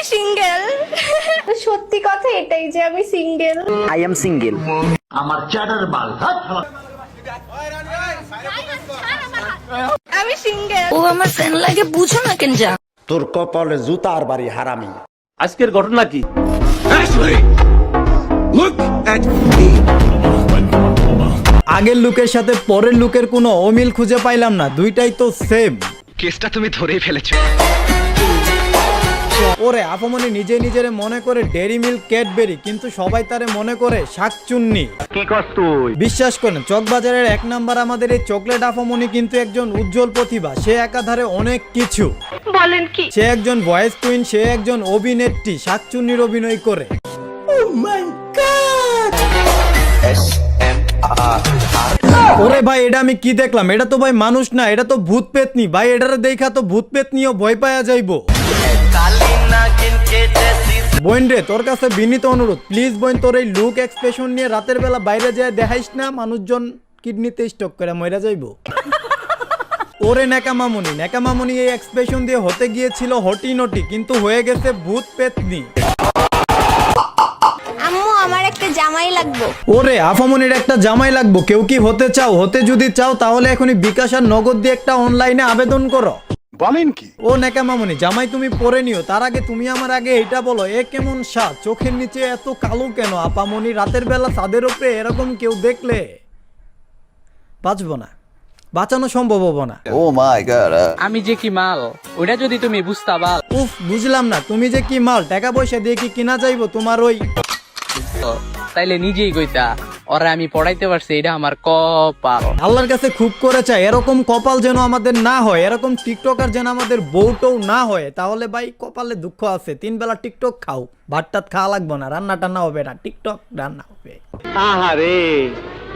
আমি সিঙ্গেল। সত্যি কথা এটাই যে আমি সিঙ্গেল। I am single. আমার চ্যাটার বাল। আমি সিঙ্গেল। ও আমার ফ্রেন্ড লাগে, বুঝো না কেন যা। তোর কপালে জুতার বাড়ি হারামি। আজকের ঘটনা কি? আগের লুকের সাথে পরের লুকের কোনো অমিল খুঁজে পাইলাম না, দুইটাই তো সেম। কেসটা তুমি ধরেই ফেলেছো। ওরে আপামনি নিজে নিজের মনে করে ডেরি মিল্ক ক্যাডবেরি, কিন্তু সবাই তারে মনে করে শাকচুন্নি। কি কস তুই? বিশ্বাস করেন চকবাজারের 1 নাম্বার আমাদের এই চকলেট আপামনি কিন্তু একজন উজ্জ্বল প্রতিভা। সে একাধারে অনেক কিছু। বলেন কি? সে একজন ভয়েস কুইন, সে একজন অভিনেত্রী, শাকচুন্নির অভিনয় করে। ওরে ভাই এটা আমি কি দেখলাম? এটা তো ভাই মানুষ না, এটা তো ভূত পেতনি ভাই। এটারে দেখা তো ভূত পেতনিও ভয় পাওয়া যাইবো। বোন রে তোর কাছে বিনীত অনুরোধ, প্লিজ বোন তোর এই লুক এক্সপ্রেশন নিয়ে রাতের বেলা বাইরে যায় দেখাইস না, মানুষজন কিডনিতে স্টক করে মরে যাইবো। ওরে নেকামামুনি, নেকামামুনি এই এক্সপ্রেশন দিয়ে হতে গিয়েছিল হটি নটি, কিন্তু হয়ে গেছে ভূত পেতনি। আম্মু আমার একটা জামাই লাগবে। ওরে আফামনির একটা জামাই লাগবো। কেউ কি হতে চাও? হতে যদি চাও তাহলে এখনই বিকাশ আর নগদ দিয়ে একটা অনলাইনে আবেদন করো। বলেন কি? ও নেকামামনি জামাই তুমি পরে নিও, তার আগে তুমি আমার আগে এটা বলো, এ কেমন স্বাদ? চোখের নিচে এত কালো কেন আপামনি? রাতের বেলা ছাদের উপরে এরকম কেউ দেখলে বাঁচবো না, বাঁচানো সম্ভব হবো না। ও মাই গড। আমি যে কি মাল ওইটা যদি তুমি বুঝতা বাল। উফ বুঝলাম না, তুমি যে কি মাল? টাকা পয়সা দিয়ে কি কিনা যাইবো তোমার ওই? তাইলে নিজেই কইতা ওরা আমি পড়াইতে পারছি, এটা আমার কপাল। আল্লাহর কাছে খুব করে চাই এরকম কপাল যেন আমাদের না হয়, এরকম টিকটকার যেন আমাদের বউটাও না হয়। তাহলে ভাই কপালে দুঃখ আছে। 3 বেলা টিকটক খাও, ভাত টাত খাওয়া লাগবো না, রান্না টান্না হবে না, টিকটক রান্না হবে। আহারে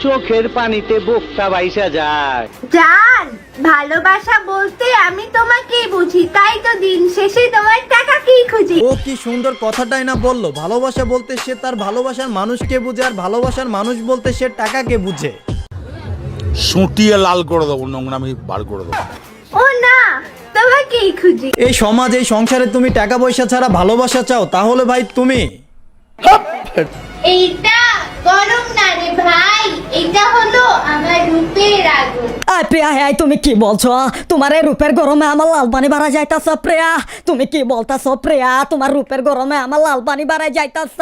চোখের পানিতে বোকটা বাইসা যায়। জান ভালোবাসা বলতে আমি তোমাকে বুঝি, তাই তো দিন শেষে তোমার টাকা কি খুঁজি। ও কি সুন্দর কথাটাই না বললো। ভালোবাসা বলতে সে তার ভালোবাসার মানুষকে বুঝে, আর ভালোবাসার মানুষ বলতে সে টাকাকে বুঝে। সুটিয়ে লাল করে দেবো, নোংরামি বার করে দেবো। ও না তোমাকেই খুঁজি। এই সমাজ, এই সংসারে তুমি টাকা পয়সা ছাড়া ভালোবাসা চাও, তাহলে ভাই তুমি এইটা গরম না রে ভাই, এটা হলো আমার রূপের আগুন। প্রিয়া হ্যাঁ তুমি কি বলছো? তোমার এই রূপের গরমে আমার লাল পানি বাড়া যাইতাছ প্রিয়া। তুমি কি বলতাছ প্রিয়া? তোমার রূপের গরমে আমার লাল পানি বাড়াই যাইতাছ।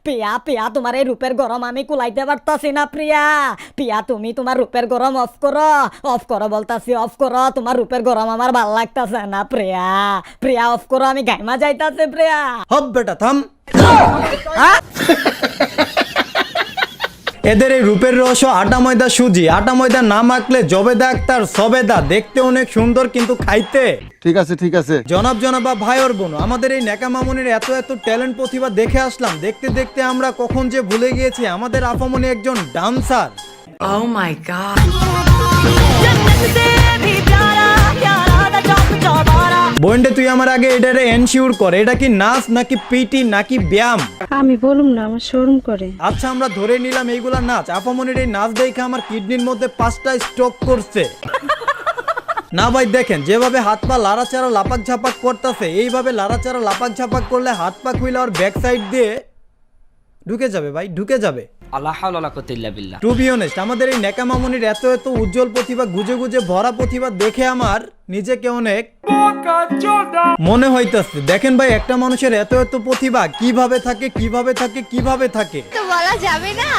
প্রিয়া প্রিয়া তোমার এই রূপের গরম আমি কুলাইতে পারতাছি না প্রিয়া। প্রিয়া তুমি তোমার রূপের গরম অফ করো, অফ করো বলতাছি, অফ করো। তোমার রূপের গরম আমার ভাল লাগতাছে না প্রিয়া। প্রিয়া অফ করো, আমি গাইমা যাইতাছে প্রিয়া। হব বেটা থাম। এদের এই রূপের রহস্য আটা ময়দা সুজি। আটা ময়দা না মাখলে জবেদা আক্তার সবেদা। দেখতে অনেক সুন্দর কিন্তু খাইতে ঠিক আছে ঠিক আছে। জনাব জনাবা ভাই ওর বোন, আমাদের এই নেকা মামুনির এত এত ট্যালেন্ট প্রতিভা দেখে আসলাম, দেখতে দেখতে আমরা কখন যে ভুলে গিয়েছি আমাদের আপামনি একজন ডান্সার। Oh my god. বোনডে তুই আমার আগে এটারে এনশিওর করে, এটা কি নাচ নাকি পিটি নাকি ব্যায়াম? আমি বলুম না, আমার শরম করে। আচ্ছা আমরা ধরে নিলাম এইগুলা নাচ। আপামনির এই নাচ দেখে আমার কিডনির মধ্যে 5টা স্ট্রোক করছে। না ভাই দেখেন যেভাবে হাত পা লাড়াচাড়া লাপাক ঝাপাক করতেছে, এইভাবে লাড়াচাড়া লাপাক ঝাপাক করলে হাত পা খুইলে আর ব্যাক সাইড দিয়ে ঢুকে যাবে ভাই, ঢুকে যাবে। আল্লাহ হাওলা লা কুওয়াতা ইল্লা বিল্লাহ। টু বি অনেস্ট আমাদের এই নেকা মামুনির এত এত উজ্জ্বল প্রতিভা, গুজে গুজে ভরা প্রতিভা দেখে আমার নিজেকে অনেক মনে হইতাছে। দেখেন ভাই একটা মানুষের এত এত প্রতিভা কিভাবে থাকে কিভাবে থাকে কিভাবে থাকে তো বলা যাবে না।